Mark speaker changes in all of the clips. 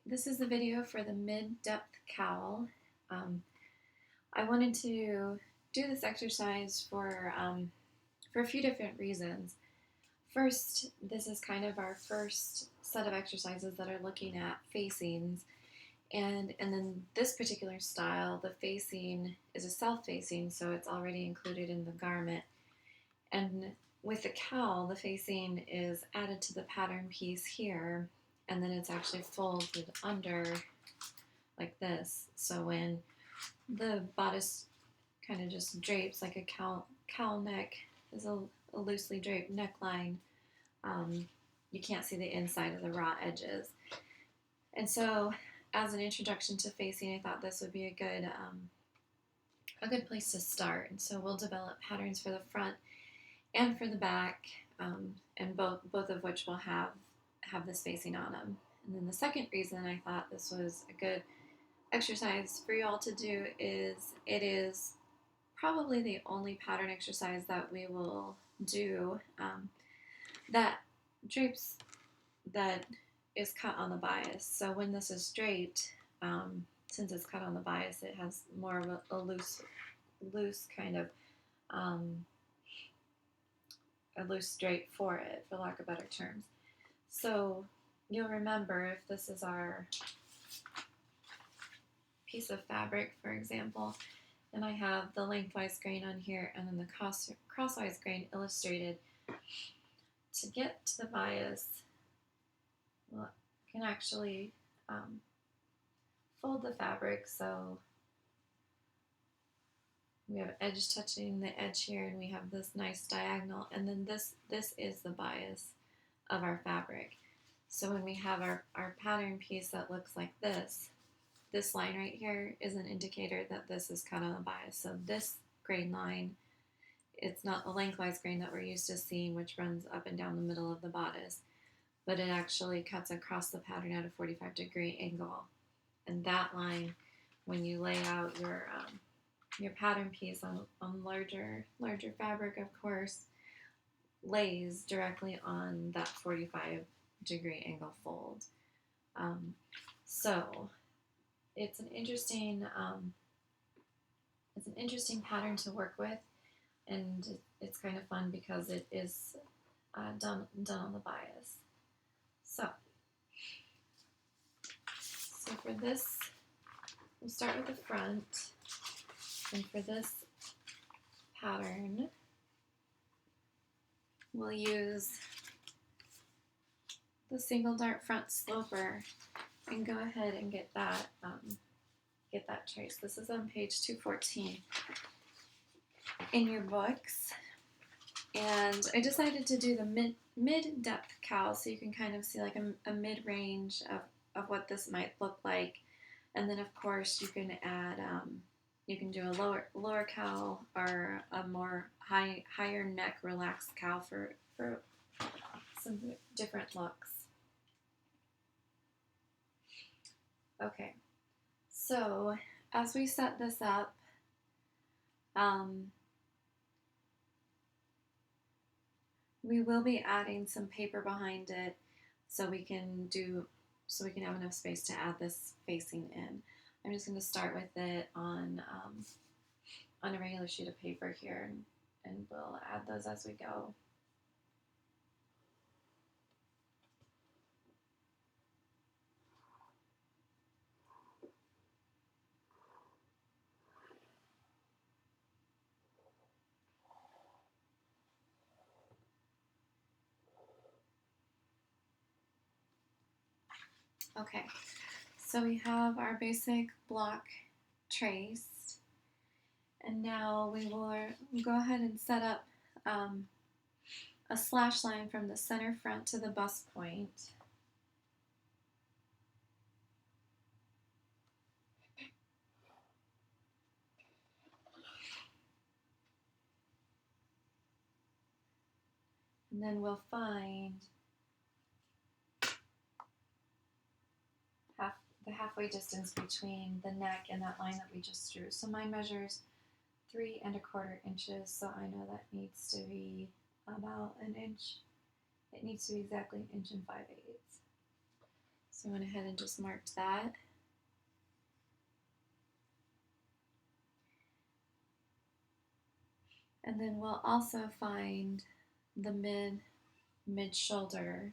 Speaker 1: This is the video for the mid-depth cowl. I wanted to do this exercise for a few different reasons. First, this is kind of our first set of exercises that are looking at facings. And then this particular style, the facing is a self-facing, so it's already included in the garment. And with the cowl, the facing is added to the pattern piece here, and then it's actually folded under like this. So when the bodice kind of just drapes like a cowl neck is a loosely draped neckline, you can't see the inside of the raw edges. And so as an introduction to facing, I thought this would be a good place to start. And so we'll develop patterns for the front and for the back, and both of which will have this facing on them. And then the second reason I thought this was a good exercise for you all to do is it is probably the only pattern exercise that we will do that drapes that is cut on the bias. So when this is draped, since it's cut on the bias, it has more of a loose kind of a loose drape for it, for lack of better terms. So you'll remember if this is our piece of fabric, for example, and I have the lengthwise grain on here and then the crosswise grain illustrated. To get to the bias, well, I can actually fold the fabric so we have edge touching the edge here, and we have this nice diagonal, and then this is the bias of our fabric. So when we have our pattern piece that looks like this line right here is an indicator that this is cut on the bias. So this grain line, it's not the lengthwise grain that we're used to seeing, which runs up and down the middle of the bodice, but it actually cuts across the pattern at a 45-degree angle. And that line, when you lay out your pattern piece on larger fabric, of course, lays directly on that 45-degree angle fold. So it's an interesting pattern to work with, and it's kind of fun because it is done on the bias. So for this, we'll start with the front. And for this pattern, we'll use the single dart front sloper and go ahead and get that trace. This is on page 214 in your books. And I decided to do the mid-depth cowl so you can kind of see like a mid-range of what this might look like. And then of course you can add you can do a lower cowl or a more higher neck relaxed cowl for some different looks. Okay, so as we set this up, we will be adding some paper behind it so we can have enough space to add this facing in. I'm just going to start with it on a regular sheet of paper here, and we'll add those as we go. Okay, so we have our basic block traced, and now we will go ahead and set up a slash line from the center front to the bust point. And then we'll find the halfway distance between the neck and that line that we just drew. So mine measures 3 1/4 inches, so I know that needs to be about an inch. It needs to be exactly 1 5/8 inches. So I went ahead and just marked that. And then we'll also find the mid shoulder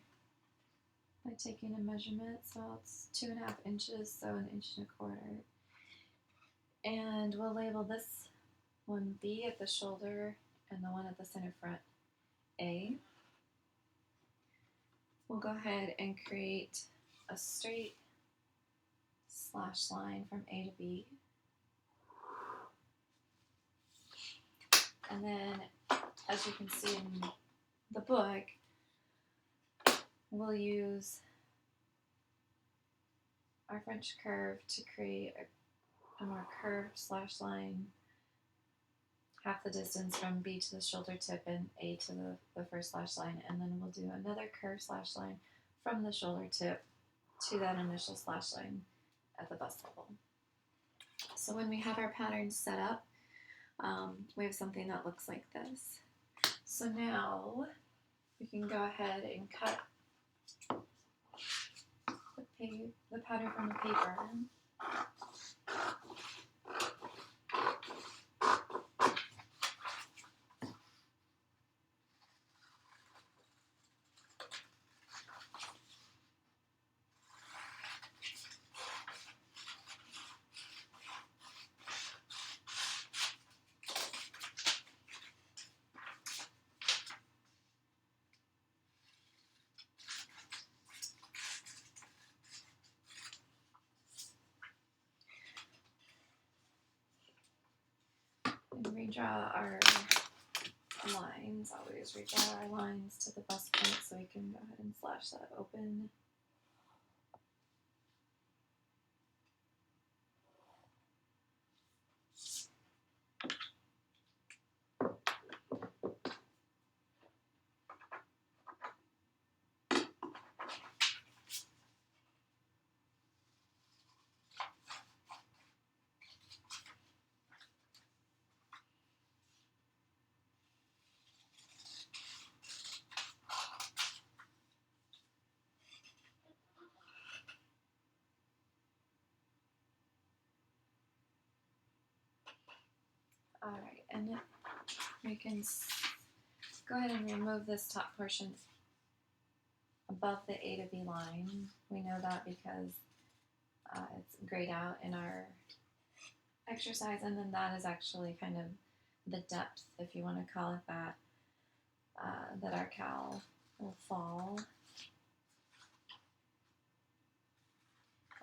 Speaker 1: by taking a measurement. So it's 2.5 inches, so 1.25 inches. And we'll label this one B at the shoulder and the one at the center front A. We'll go ahead and create a straight slash line from A to B. And then, as you can see in the book, we'll use our French curve to create a more curved slash line, half the distance from B to the shoulder tip and A to the first slash line, and then we'll do another curved slash line from the shoulder tip to that initial slash line at the bust level. So when we have our pattern set up, we have something that looks like this. So now we can go ahead and cut the pattern from the paper. And redraw our lines. Always redraw our lines to the bust point so we can go ahead and slash that open. Alright, and we can go ahead and remove this top portion above the A to B line. We know that because it's grayed out in our exercise, and then that is actually kind of the depth, if you want to call it that, that our cowl will fall.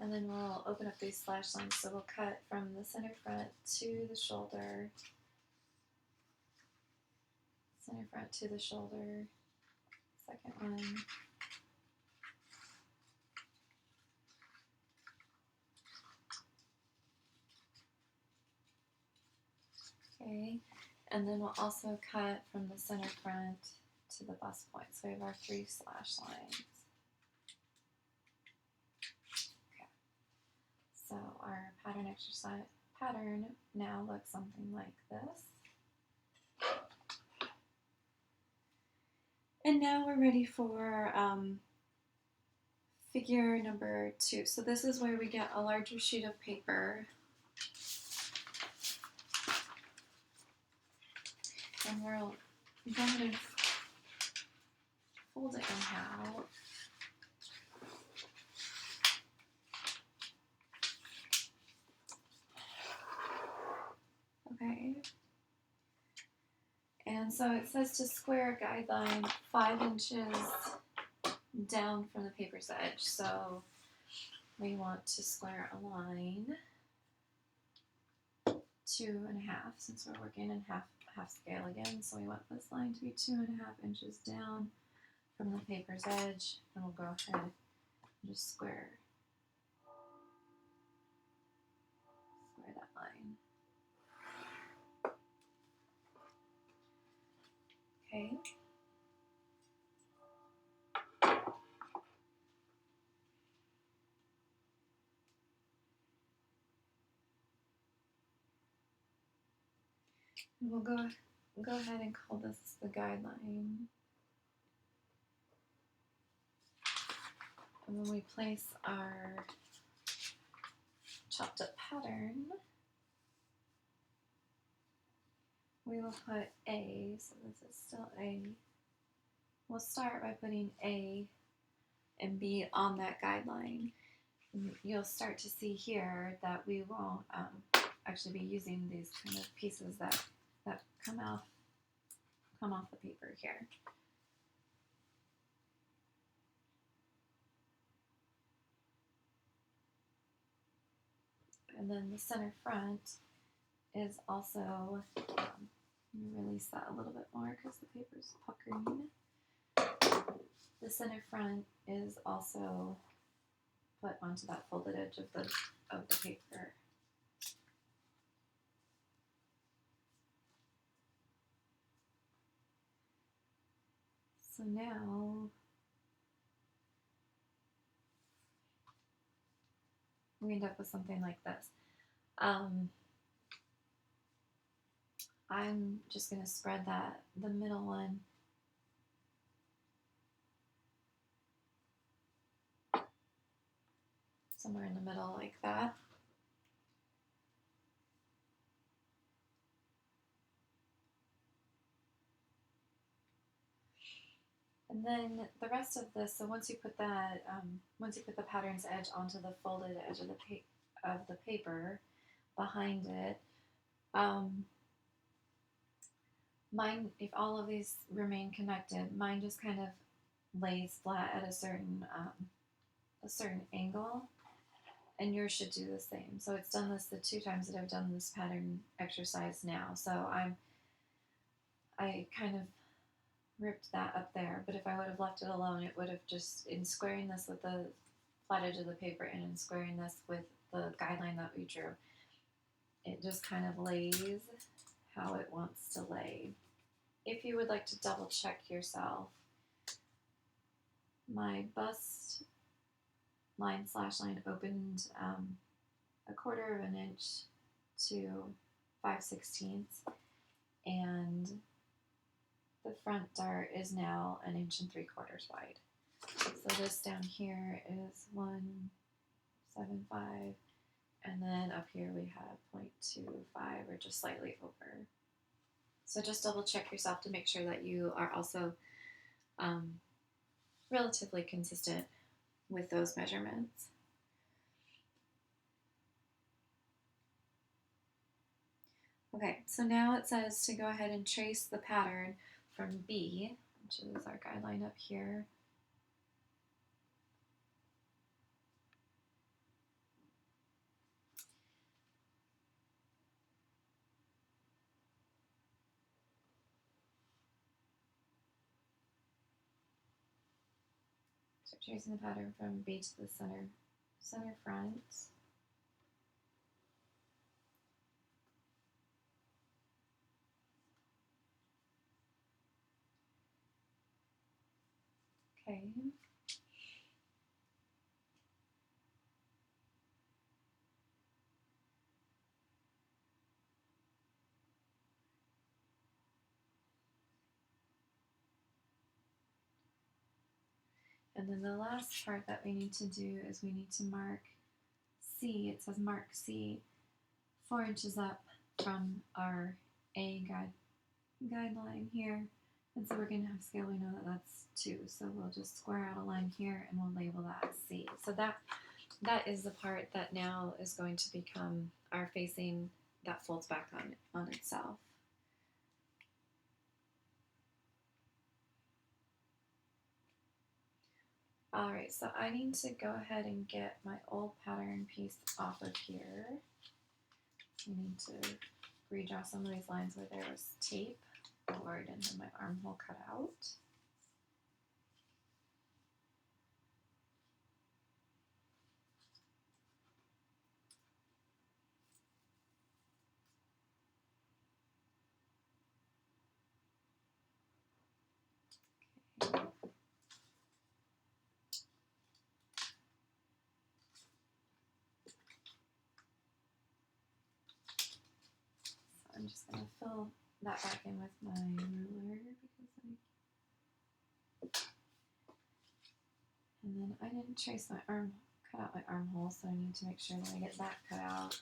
Speaker 1: And then we'll open up these slash lines, so we'll cut from the center front to the shoulder, center front to the shoulder, second one, okay, and then we'll also cut from the center front to the bust point, so we have our 3 slash lines. So our pattern now looks something like this. And now we're ready for figure number 2. So this is where we get a larger sheet of paper. And we'll go ahead and fold it in half. Okay. And so it says to square a guideline 5 inches down from the paper's edge. So we want to square a line 2.5, since we're working in half scale again. So we want this line to be 2.5 inches down from the paper's edge, and we'll go ahead and just square that line. Okay. And we'll go ahead and call this the guideline. And then we place our chopped up pattern. We will put A, so this is still A. We'll start by putting A and B on that guideline. And you'll start to see here that we won't actually be using these kind of pieces that come off the paper here. And then the center front is also, release that a little bit more because the paper's puckering. The center front is also put onto that folded edge of the paper. So now we end up with something like this. I'm just going to spread the middle one somewhere in the middle like that. And then the rest of this, so once you put that, once you put the pattern's edge onto the folded edge of the paper behind it, mine, if all of these remain connected, mine just kind of lays flat at a certain angle, and yours should do the same. So it's done this the 2 times that I've done this pattern exercise now. So I kind of ripped that up there, but if I would have left it alone, it would have just, in squaring this with the flat edge of the paper and in squaring this with the guideline that we drew, it just kind of lays how it wants to lay. If you would like to double check yourself, my bust line slash line opened 1/4 of an inch to 5/16, and the front dart is now 1 3/4 wide. So this down here is 1.75, and then up here we have 0.25, or just slightly over. So just double check yourself to make sure that you are also relatively consistent with those measurements. Okay, so now it says to go ahead and trace the pattern from B, which is our guideline up here, so tracing the pattern from B to the center front. Okay. And then the last part that we need to do is we need to mark C. It says mark C 4 inches up from our A guideline here. And so we're going to have scale, we know that that's 2. So we'll just square out a line here and we'll label that C. So that is the part that now is going to become our facing that folds back on itself. Alright, so I need to go ahead and get my old pattern piece off of here. I need to redraw some of these lines where there was tape, or I didn't have my armhole cut out. Okay. I'm just going to fill that back in with my ruler, because And then I didn't trace my arm, cut out my armhole, so I need to make sure that I get that cut out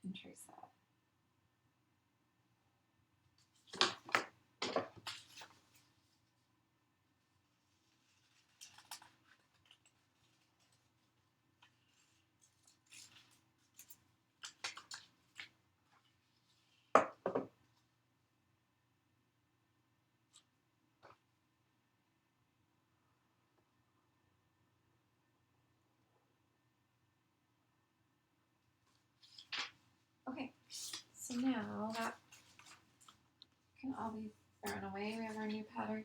Speaker 1: and trace that. Okay, so now that can all be thrown away. We have our new pattern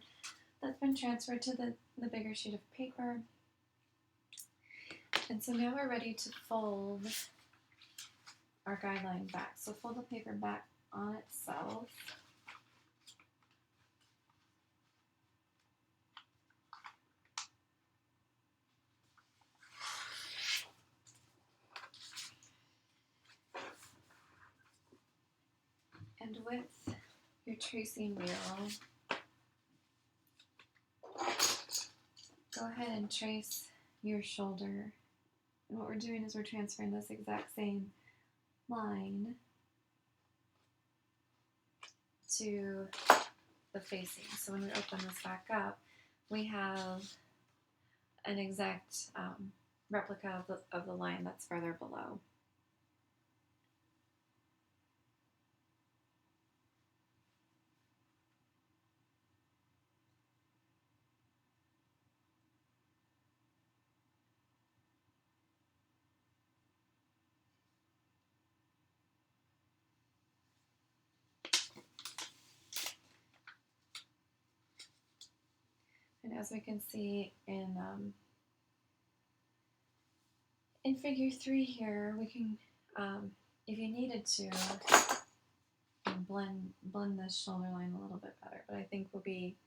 Speaker 1: that's been transferred to the bigger sheet of paper. And so now we're ready to fold our guideline back. So fold the paper back on itself. And with your tracing wheel, go ahead and trace your shoulder. And what we're doing is we're transferring this exact same line to the facing. So when we open this back up, we have an exact replica of the line that's further below. And as we can see in figure 3 here, we can, if you needed to, blend this shoulder line a little bit better, but I think we'll be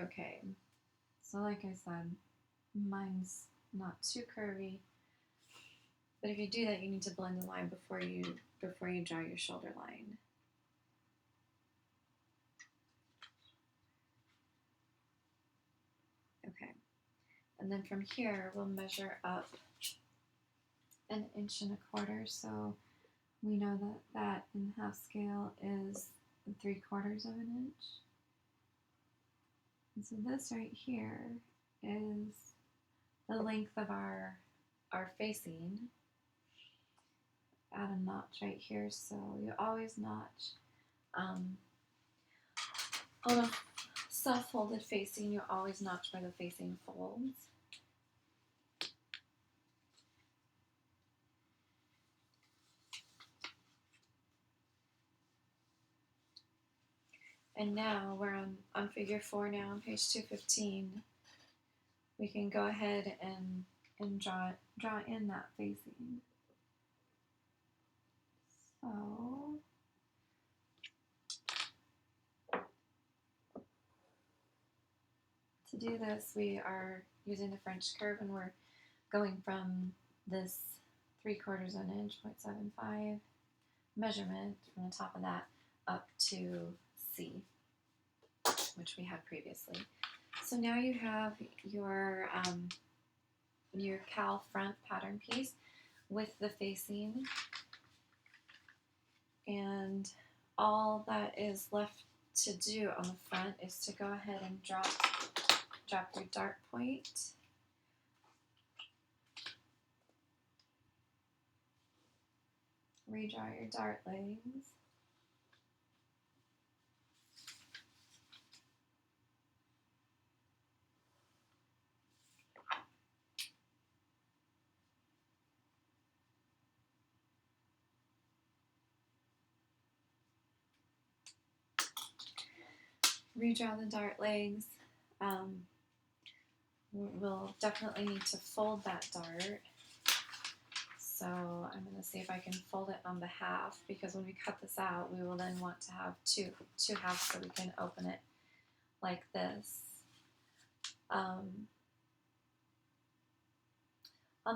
Speaker 1: okay. So like I said, mine's not too curvy, but if you do that, you need to blend the line before you draw your shoulder line. Okay, and then from here we'll measure up 1.25 inches, so we know that in half scale is 3/4 of an inch. And so this right here is the length of our facing. Add a notch right here, so you always notch on a self-folded facing, you always notch where the facing folds. And now we're on figure 4 now on page 215. We can go ahead and draw in that facing. So to do this, we are using the French curve, and we're going from this 3/4 of an inch, 0.75 measurement from the top of that up to C, which we had previously. So now you have your cowl front pattern piece with the facing, and all that is left to do on the front is to go ahead and drop your dart point. Redraw your dart legs. Redraw the dart legs. We'll definitely need to fold that dart. So I'm going to see if I can fold it on the half, because when we cut this out, we will then want to have two halves so we can open it like this. On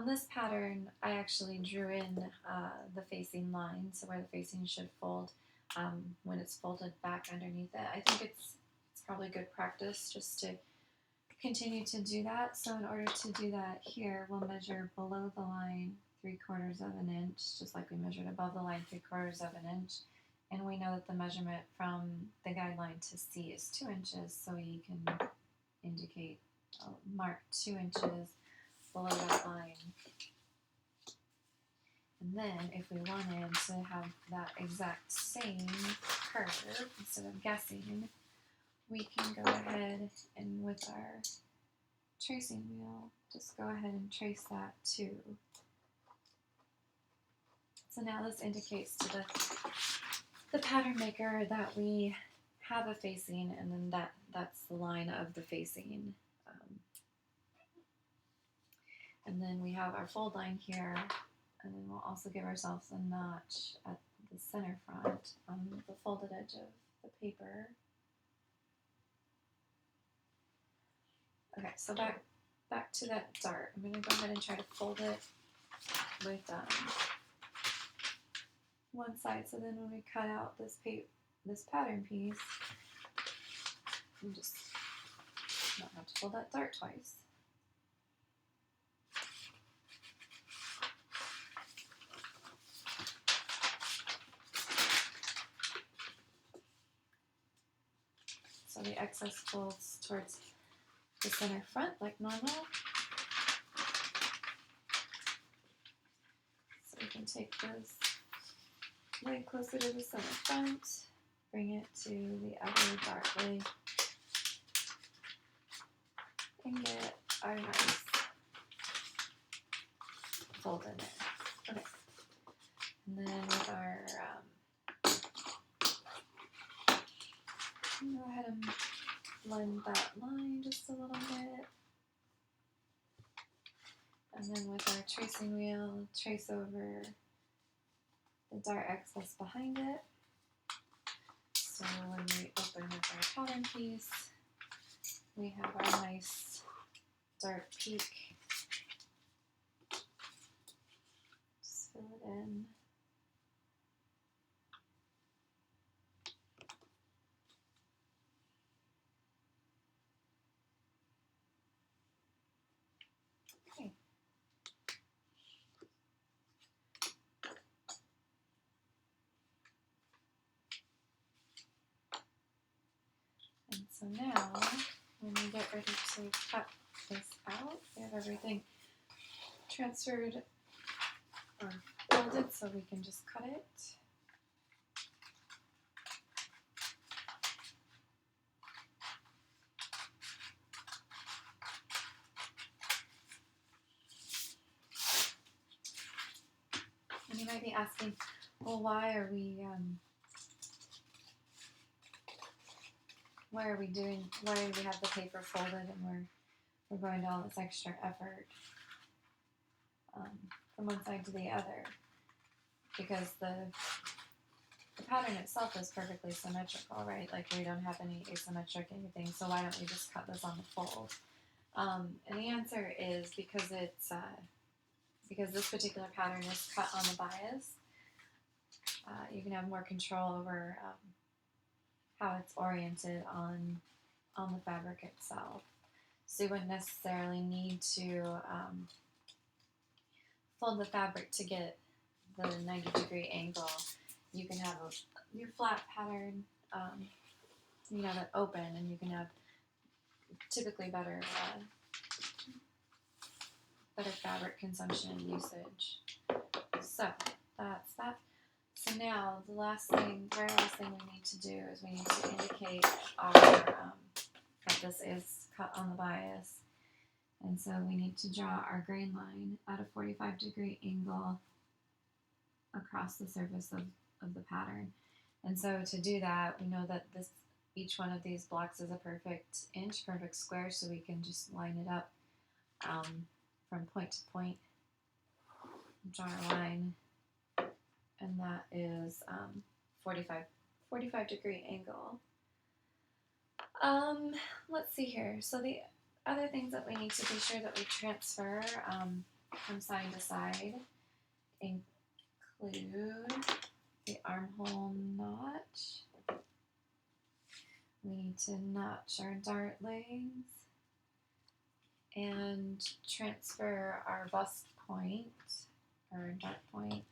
Speaker 1: this pattern, I actually drew in the facing line, so where the facing should fold when it's folded back underneath it. I think it's probably good practice just to continue to do that. So in order to do that here, we'll measure below the line 3/4 of an inch, just like we measured above the line 3/4 of an inch. And we know that the measurement from the guideline to C is 2 inches, so you can indicate, mark 2 inches below that line. And then if we wanted to have that exact same curve, instead of guessing, we can go ahead and with our tracing wheel, just go ahead and trace that too. So now this indicates to the pattern maker that we have a facing, and then that's the line of the facing. And then we have our fold line here, and then we'll also give ourselves a notch at the center front on the folded edge of the paper. Okay, so back to that dart. I'm going to go ahead and try to fold it with one side, so then when we cut out this pattern piece, we just don't have to fold that dart twice. So the excess folds towards the center front like normal. So we can take this leg closer to the center front, bring it to the other dart leg, and get our nice fold in there. Okay. And then with our, go ahead and blend that line just a little bit. And then with our tracing wheel, trace over the dart excess behind it. So when we open with our pattern piece, we have our nice dart peak. Just fill it in. Okay. And so now, when we get ready to cut this out, we have everything transferred or folded so we can just cut it. And you might be asking, well, why are we do we have the paper folded and we're going to all this extra effort from one side to the other? Because the pattern itself is perfectly symmetrical, right? Like we don't have any asymmetric anything, so why don't we just cut this on the fold? And the answer is because it's because this particular pattern is cut on the bias. You can have more control over how it's oriented on the fabric itself. So you wouldn't necessarily need to fold the fabric to get the 90-degree angle. You can have your flat pattern, you can have it open, and you can have typically better fabric consumption and usage. So that's that. So now the very last thing we need to do is we need to indicate that this is cut on the bias. And so we need to draw our grain line at a 45-degree angle across the surface of the pattern. And so to do that, we know that each one of these blocks is a perfect inch, perfect square, so we can just line it up from point to point, draw a line, and that is 45-degree angle. Let's see here. So the other things that we need to be sure that we transfer from side to side include the armhole notch. We need to notch our dart legs and transfer our bust point, or dart point.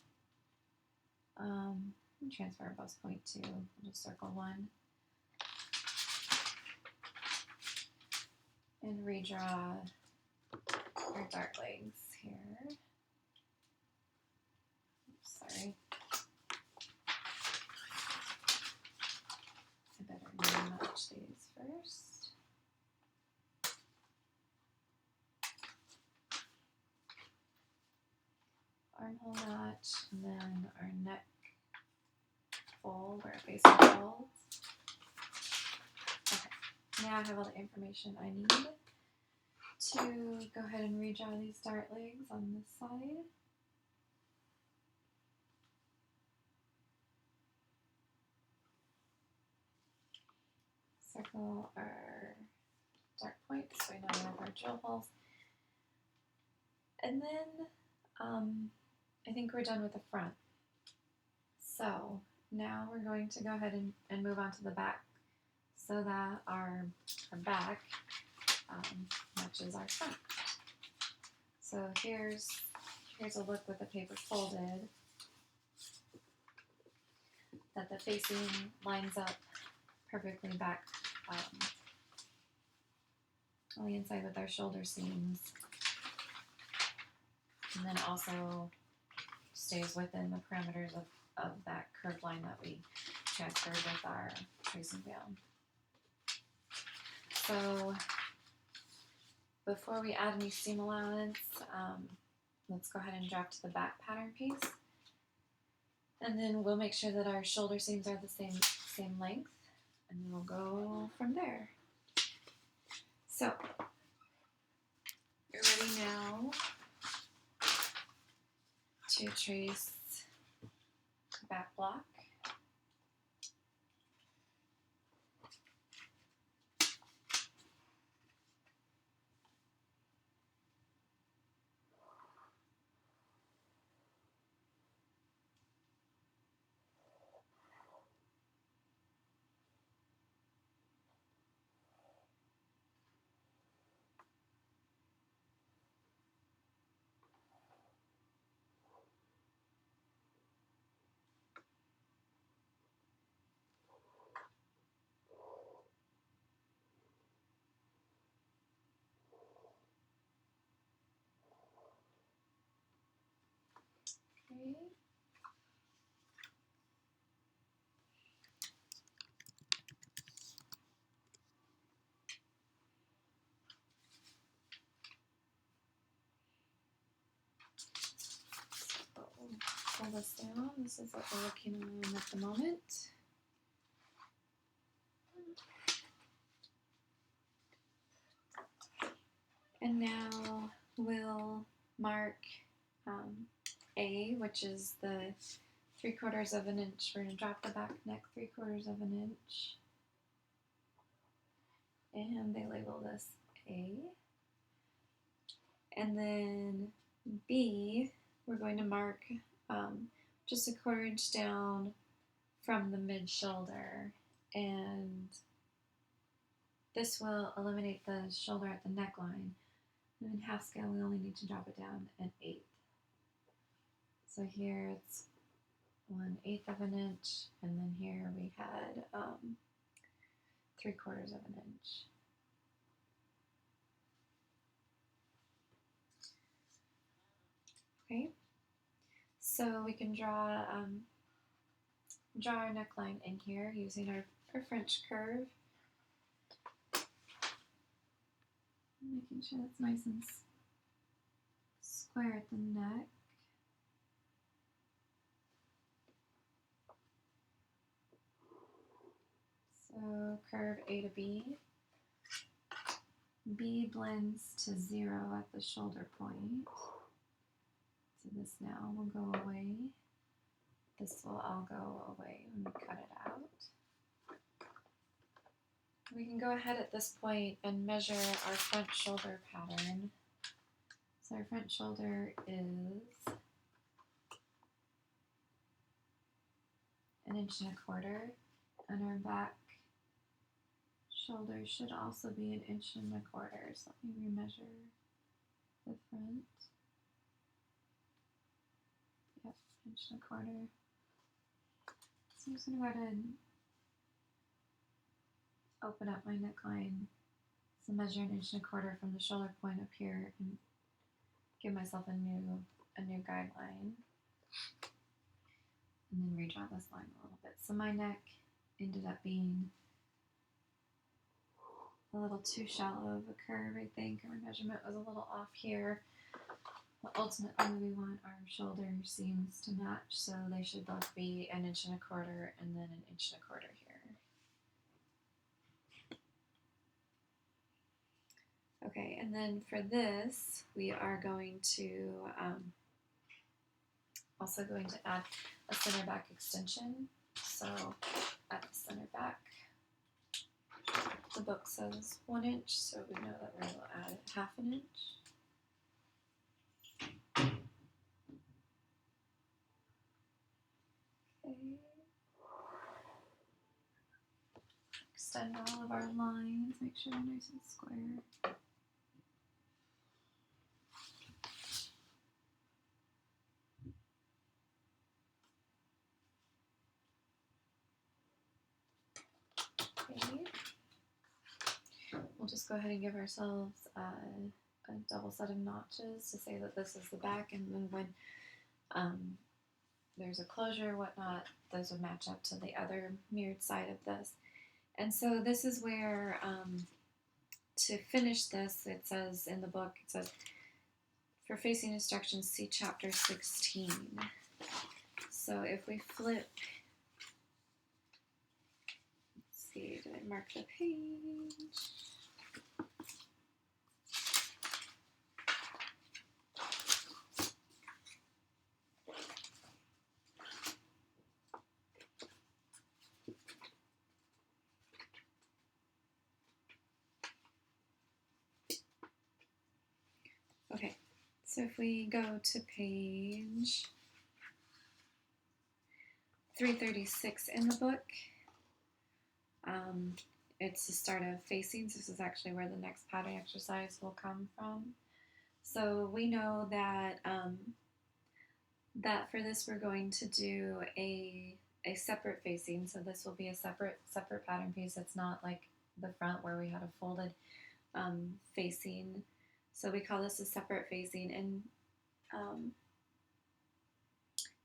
Speaker 1: Transfer our bust point too. We'll just circle one. And redraw our dart legs here. Oops, sorry. I better notch these first. Armhole notch, and then our neck fold, or facing fold. Okay, now I have all the information I need to go ahead and redraw these dart legs on this side. Circle our dart points so we know we have our drill holes. And then I think we're done with the front. So now we're going to go ahead and move on to the back so that our back matches our front. So here's a look with the paper folded, that the facing lines up perfectly back on the inside with our shoulder seams, and then also stays within the parameters of that curved line that we transferred with our tracing wheel. So before we add any seam allowance, let's go ahead and drop to the back pattern piece. And then we'll make sure that our shoulder seams are the same length, and we'll go from there. So you're ready now to trace the back block. Okay. Pull this down. This is what we're working on at the moment. And now we'll mark A, which is the 3/4 of an inch. We're going to drop the back neck 3/4 of an inch. And they label this A. And then B, we're going to mark just a 1/4 inch down from the mid shoulder, and this will eliminate the shoulder at the neckline. And in half scale, we only need to drop it down an 1/8. So here it's 1/8 of an inch, and then here we had 3/4 of an inch. Okay, so we can draw our neckline in here using our French curve. Making sure it's nice and square at the neck. So curve A to B. B blends to 0 at the shoulder point. So this now will go away. This will all go away when we cut it out. We can go ahead at this point and measure our front shoulder pattern. So our front shoulder is 1.25 inches, and our back shoulder should also be 1.25 inches. So let me remeasure the front. Yep, 1.25 inches. So I'm just going to go ahead and open up my neckline. So measure 1.25 inches from the shoulder point up here and give myself a new guideline. And then redraw this line a little bit. So my neck ended up being a little too shallow of a curve, I think. Our measurement was a little off here. But ultimately we want our shoulder seams to match, so they should both be 1.25 inches and then 1.25 inches here. Okay, and then for this, we are going to also going to add a center back extension. So at the center back, the book says 1 inch, so we know that we will add 1/2 inch. Okay. Extend all of our lines, make sure they're nice and square. Okay. We'll just go ahead and give ourselves a double set of notches to say that this is the back, and then when there's a closure or whatnot, those would match up to the other mirrored side of this. And so this is where, to finish this, it says in the book, it says, for facing instructions, see chapter 16. So if we flip, let's see, did I mark the page? Okay, so if we go to page 336 in the book, it's the start of facings. This is actually where the next pattern exercise will come from. So we know that that for this we're going to do a separate facing. So this will be a separate pattern piece. It's not like the front where we had a folded facing. So we call this a separate facing, and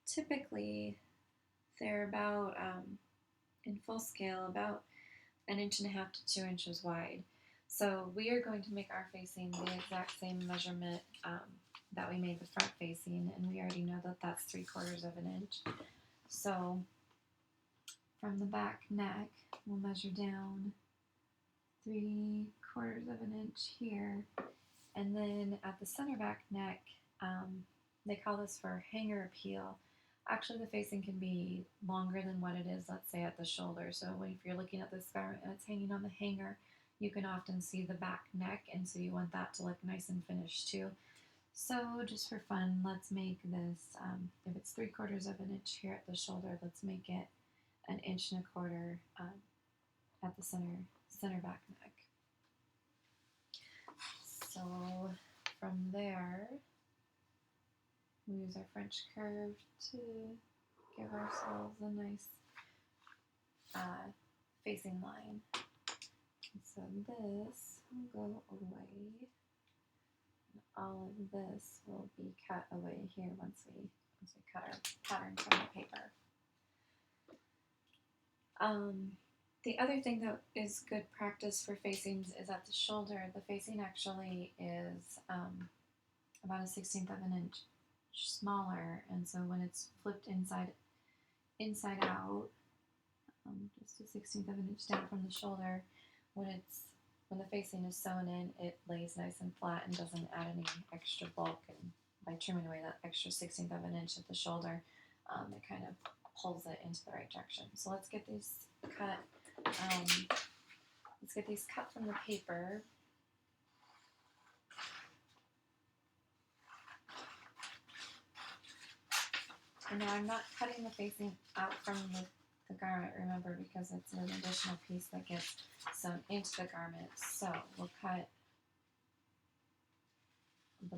Speaker 1: typically they're about, in full scale, about 1.5 inches to 2 inches wide. So we are going to make our facing the exact same measurement that we made the front facing, and we already know that that's 3/4 inch. So from the back neck, we'll measure down 3/4 inch here. And then at the center back neck, they call this for hanger appeal. Actually, the facing can be longer than what it is, let's say, at the shoulder. So if you're looking at this garment and it's hanging on the hanger, you can often see the back neck, and so you want that to look nice and finished too. So just for fun, let's make this, if it's 3/4 inch here at the shoulder, let's make it 1.25 inches at the center back neck. So from there, we use our French curve to give ourselves a nice facing line. And so this will go away. And all of this will be cut away here once we cut our pattern from the paper. The other thing that is good practice for facings is at the shoulder. The facing actually is about 1/16 of an inch smaller, and so when it's flipped inside out, just 1/16 of an inch down from the shoulder, when the facing is sewn in, it lays nice and flat and doesn't add any extra bulk. And by trimming away that extra 1/16 of an inch at the shoulder, it kind of pulls it into the right direction. So let's get these cut. Let's get these cut from the paper. And now I'm not cutting the facing out from the garment, remember, because it's an additional piece that gets sewn into the garment. So we'll cut the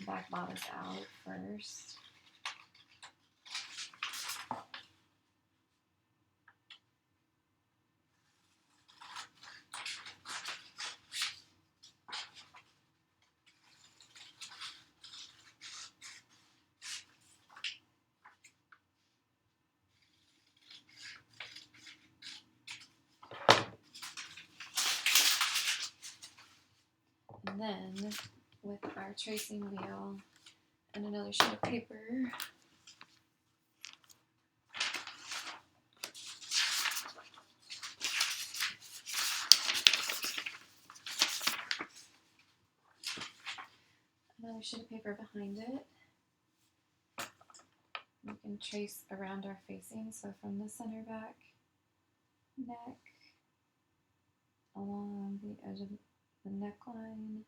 Speaker 1: back bodice out first. And then with our tracing wheel and another sheet of paper, another sheet of paper behind it, we can trace around our facing. So from the center back neck along the edge of the neckline,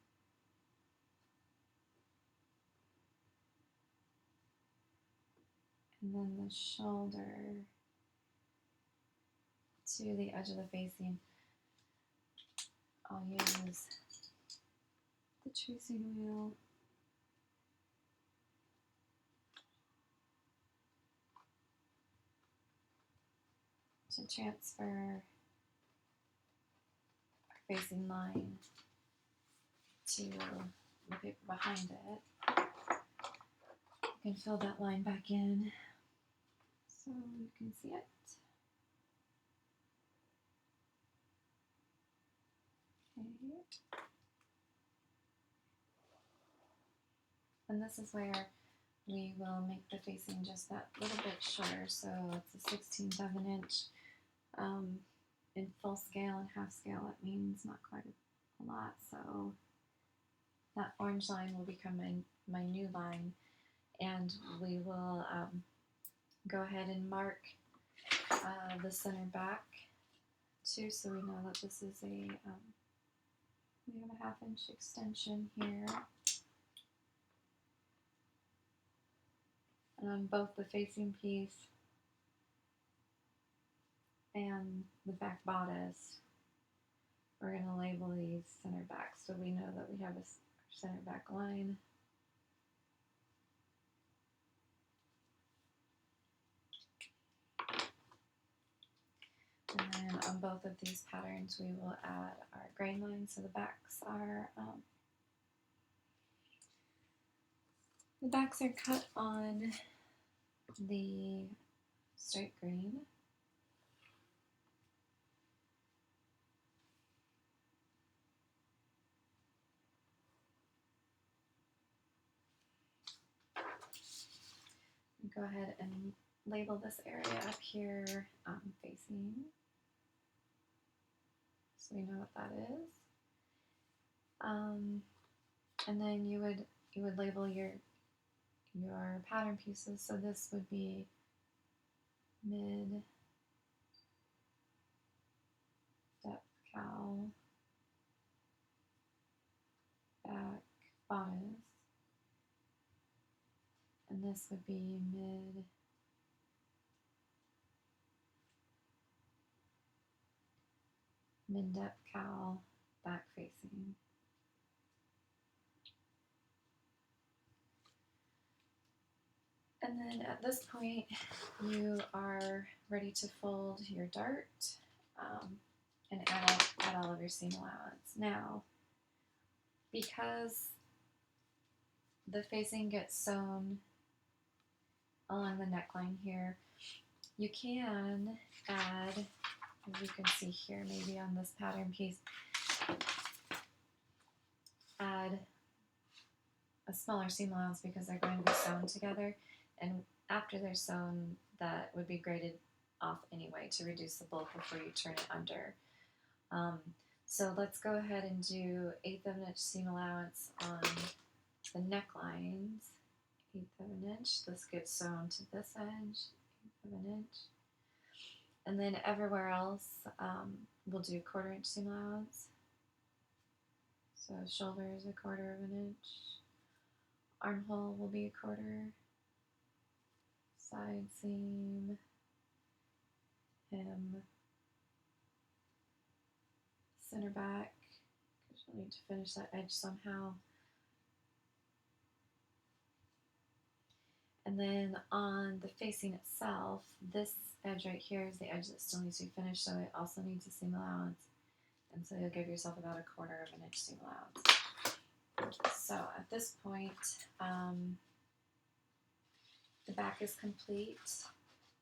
Speaker 1: and then the shoulder to the edge of the facing. I'll use the tracing wheel to transfer our facing line to the paper behind it. You can fill that line back in so you can see it. Okay. And this is where we will make the facing just that little bit shorter. So it's a 1/16 of an inch. In full scale and half scale, it means not quite a lot. So that orange line will become my new line, and we will go ahead and mark the center back too, so we know that this is we have a 1/2 inch extension here. And on both the facing piece and the back bodice, we're going to label these center backs so we know that we have a center back line. And then on both of these patterns, we will add our grain lines. So the backs are cut on the straight grain. Go ahead and label this area up here facing, so we know what that is. And then you would label your pattern pieces. So this would be mid depth cowl, back bodice, and this would be mid depth cowl, back facing. And then at this point, you are ready to fold your dart and add all of your seam allowance. Now, because the facing gets sewn along the neckline here, you can add, as you can see here, maybe on this pattern piece, add a smaller seam allowance because they're going to be sewn together. And after they're sewn, that would be graded off anyway to reduce the bulk before you turn it under. So let's go ahead and do 1/8 of an inch seam allowance on the necklines. 1/8 of an inch. This gets sewn to this edge. 1/8 of an inch. And then everywhere else, we'll do 1/4 inch seam allowance. So shoulder is 1/4 of an inch. Armhole will be 1/4. Side seam hem center back, because you'll need to finish that edge somehow. And then on the facing itself, this edge right here is the edge that still needs to be finished, so it also needs a seam allowance. And so you'll give yourself about 1/4 of an inch seam allowance. So at this point, the back is complete.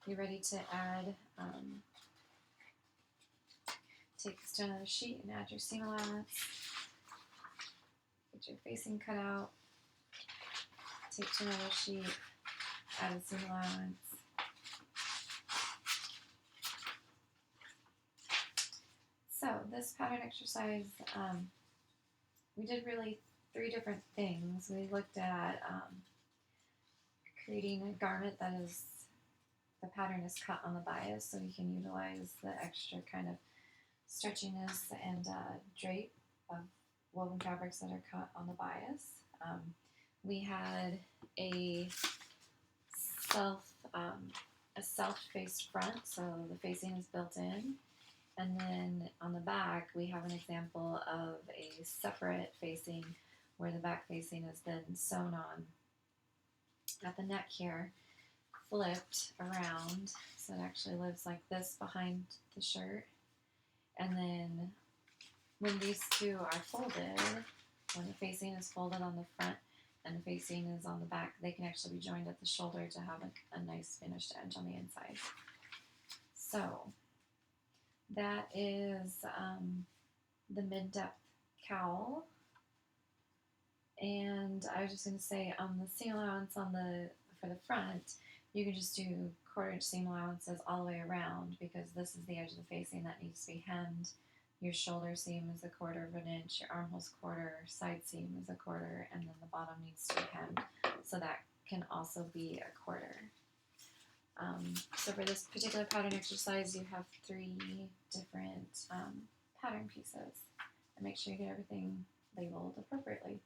Speaker 1: You're ready to add, take this to another sheet and add your seam allowance. Get your facing cut out. Take to another sheet, add a seam allowance. So this pattern exercise, we did really 3 different things. We looked at creating a garment that is, the pattern is cut on the bias, so you can utilize the extra kind of stretchiness and drape of woven fabrics that are cut on the bias. We had a self-faced front, so the facing is built in. And then on the back, we have an example of a separate facing where the back facing is then sewn on at the neck here, flipped around, so it actually lives like this behind the shirt. And then when these two are folded, when the facing is folded on the front and the facing is on the back, they can actually be joined at the shoulder to have a nice finished edge on the inside. So that is the mid-depth cowl. And I was just going to say, on the seam allowance for the front, you can just do 1/4 inch seam allowances all the way around, because this is the edge of the facing that needs to be hemmed. Your shoulder seam is 1/4 of an inch, your armhole's 1/4, side seam is 1/4, and then the bottom needs to be hemmed. So that can also be 1/4. So for this particular pattern exercise, you have 3 different pattern pieces. And make sure you get everything labeled appropriately.